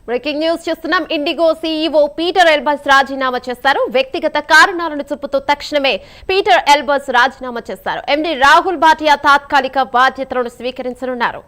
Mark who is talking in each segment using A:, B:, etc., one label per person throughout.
A: Breaking news చూస్తున్నాం. IndiGo CEO Peter ఎల్బస్ రాజీనామా చేస్తారు. వ్యక్తిగత కారణాలను చూపుతూ తక్షణమే పీటర్ ఎల్బస్ రాజీనామా చేస్తారు. ఎండీ రాహుల్ భాటియా తాత్కాలిక బాధ్యతలను స్వీకరించనున్నారు.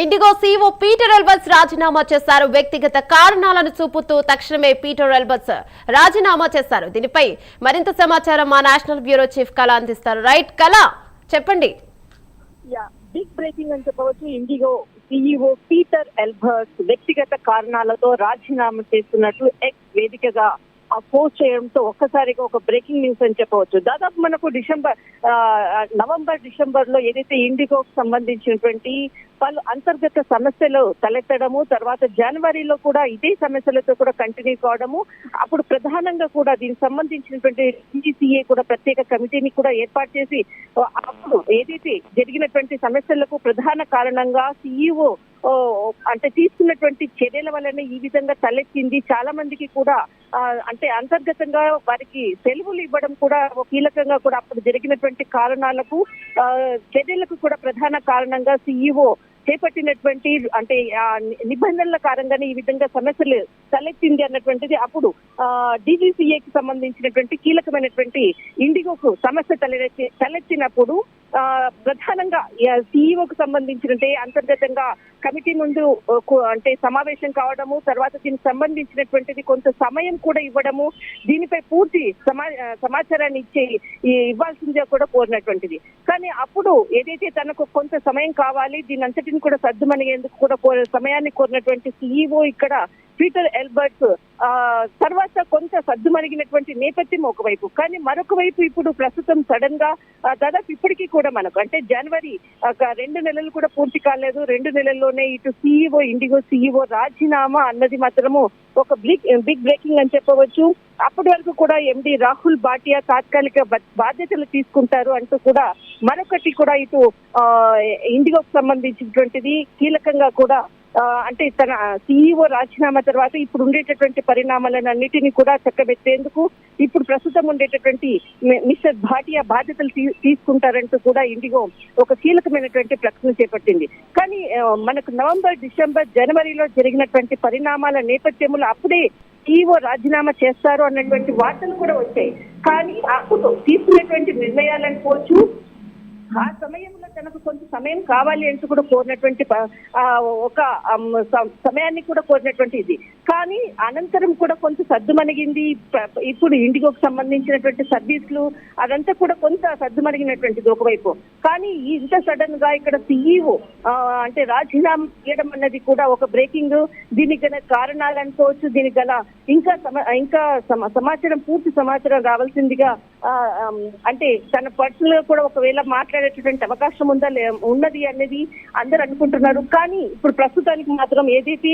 A: ఇండిగో సీఈఓ పీటర్ ఎల్బస్ రాజీనామా చేశారు. వ్యక్తిగత కారణాలను చూపుతూ తక్షణమే పీటర్ ఎల్బస్ రాజీనామా చేశారు. దీనిపై మరింత సమాచారం మా నేషనల్ బ్యూరో చీఫ్ కళ అందిస్తారు. రైట్ కళ, చెప్పండి.
B: బిగ్ బ్రేకింగ్ అని చెప్పవచ్చు. ఇండిగో సీఈఓ పీటర్ ఎల్బస్ వ్యక్తిగత కారణాలతో రాజీనామా చేస్తున్నట్లు ఎక్స్ వేదికగా పోస్ట్ చేయడంతో ఒక్కసారిగా ఒక బ్రేకింగ్ న్యూస్ అని చెప్పవచ్చు. దాదాపు మనకు నవంబర్ డిసెంబర్ లో ఏదైతే ఇండిగోకు సంబంధించినటువంటి పలు అంతర్గత సమస్యలు తలెత్తడము, తర్వాత జనవరిలో కూడా ఇదే సమస్యలతో కూడా కంటిన్యూ కావడము, అప్పుడు ప్రధానంగా కూడా దీనికి సంబంధించినటువంటి టీజీసీఏ కూడా ప్రత్యేక కమిటీని కూడా ఏర్పాటు చేసి అప్పుడు ఏదైతే జరిగినటువంటి సమస్యలకు ప్రధాన కారణంగా సీఈఓ అంటే తీసుకున్నటువంటి చర్యల వల్లనే ఈ విధంగా తలెత్తింది. చాలా మందికి కూడా అంటే అంతర్గతంగా వారికి సెలవులు ఇవ్వడం కూడా కీలకంగా కూడా అప్పుడు జరిగినటువంటి కారణాలకు చర్యలకు కూడా ప్రధాన కారణంగా సీఈఓ చేపట్టినటువంటి అంటే నిబంధనల కారణంగానే ఈ విధంగా సమస్యలు తలెత్తింది అన్నటువంటిది అప్పుడు డీజీసీఏకి సంబంధించినటువంటి కీలకమైనటువంటి ఇండిగోకు సమస్య తలెత్తినప్పుడు ప్రధానంగా సీఈఓకు సంబంధించినట్టే అంతర్గతంగా కమిటీ ముందు అంటే సమావేశం కావడము, తర్వాత దీనికి సంబంధించినటువంటిది కొంత సమయం కూడా ఇవ్వడము, దీనిపై పూర్తి సమాచారాన్ని ఇవ్వాల్సిందిగా కూడా కోరినటువంటిది. కానీ అప్పుడు ఏదైతే తనకు కొంత సమయం కావాలి, దీని అంతటిని కూడా సర్దుమనిగేందుకు కూడా సమయాన్ని కోరినటువంటి సీఈఓ ఇక్కడ పీటర్ ఎల్బర్ట్స్ తర్వాత కొంత సర్దుమణిగినటువంటి నేపథ్యం ఒకవైపు, కానీ మరొక వైపు ఇప్పుడు ప్రస్తుతం సడన్ గా దాదాపు ఇప్పటికీ కూడా మనకు అంటే జనవరి 2 నెలలు కూడా పూర్తి కాలేదు. 2 నెలల్లోనే ఇటు సీఈఓ ఇండిగో సీఈఓ రాజీనామా అన్నది మాత్రము ఒక బిగ్ బ్రేకింగ్ అని చెప్పవచ్చు. అప్పటి వరకు కూడా ఎండీ రాహుల్ భాటియా తాత్కాలిక బాధ్యతలు తీసుకుంటారు అంటూ కూడా మరొకటి కూడా ఇటు ఇండిగోకు సంబంధించినటువంటిది కీలకంగా కూడా అంటే తన సీఈఓ రాజీనామా తర్వాత ఇప్పుడు ఉండేటటువంటి పరిణామాలను అన్నిటినీ కూడా చక్కబెట్టేందుకు ఇప్పుడు ప్రస్తుతం ఉండేటటువంటి మిస్టర్ భాటియా బాధ్యతలు తీసుకుంటారంటూ కూడా ఇండిగో ఒక కీలకమైనటువంటి ప్రకటన చేపట్టింది. కానీ మనకు నవంబర్ డిసెంబర్ జనవరిలో జరిగినటువంటి పరిణామాల నేపథ్యంలో అప్పుడే సీఈఓ రాజీనామా చేస్తారు అన్నటువంటి వార్తలు కూడా వచ్చాయి. కానీ అప్పుడు తీసుకునేటువంటి నిర్ణయాలను పోవచ్చు, ఆ సమయంలో తనకు కొంత సమయం కావాలి అంటూ కూడా కోరినటువంటి ఒక సమయాన్ని కూడా కోరినటువంటి ఇది. కానీ అనంతరం కూడా కొంత సర్దుమణిగింది. ఇప్పుడు ఇండిగోకు సంబంధించినటువంటి సర్వీసులు అదంతా కూడా కొంత సర్దుమణిగినటువంటిది ఒకవైపు. కానీ ఇంత సడన్ గా ఇక్కడ సీఈఓ అంటే రాజీనామా చేయడం అన్నది కూడా ఒక బ్రేకింగ్. దీనికి గల కారణాలు అనుకోవచ్చు, దీనికి గల ఇంకా సమాచారం పూర్తి సమాచారం రావాల్సిందిగా అంటే తన పర్సనల్ గా కూడా ఒకవేళ మాట్లాడేటటువంటి అవకాశం ఉన్నది అనేది అందరు అనుకుంటున్నారు. కానీ ఇప్పుడు ప్రస్తుతానికి మాత్రం ఏదైతే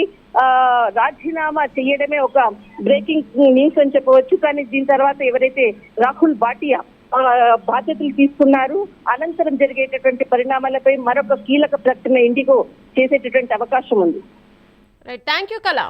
B: రాజీనామా చేయడమే ఒక బ్రేకింగ్ న్యూస్ అని చెప్పవచ్చు. కానీ దీని తర్వాత ఎవరైతే రాహుల్ భాటియా బాధ్యతలు తీసుకున్నారు, అనంతరం జరిగేటటువంటి పరిణామాలపై మరొక కీలక ప్రకటన ఇండిగో చేసేటటువంటి అవకాశం ఉంది.
A: థ్యాంక్ యూ కళ.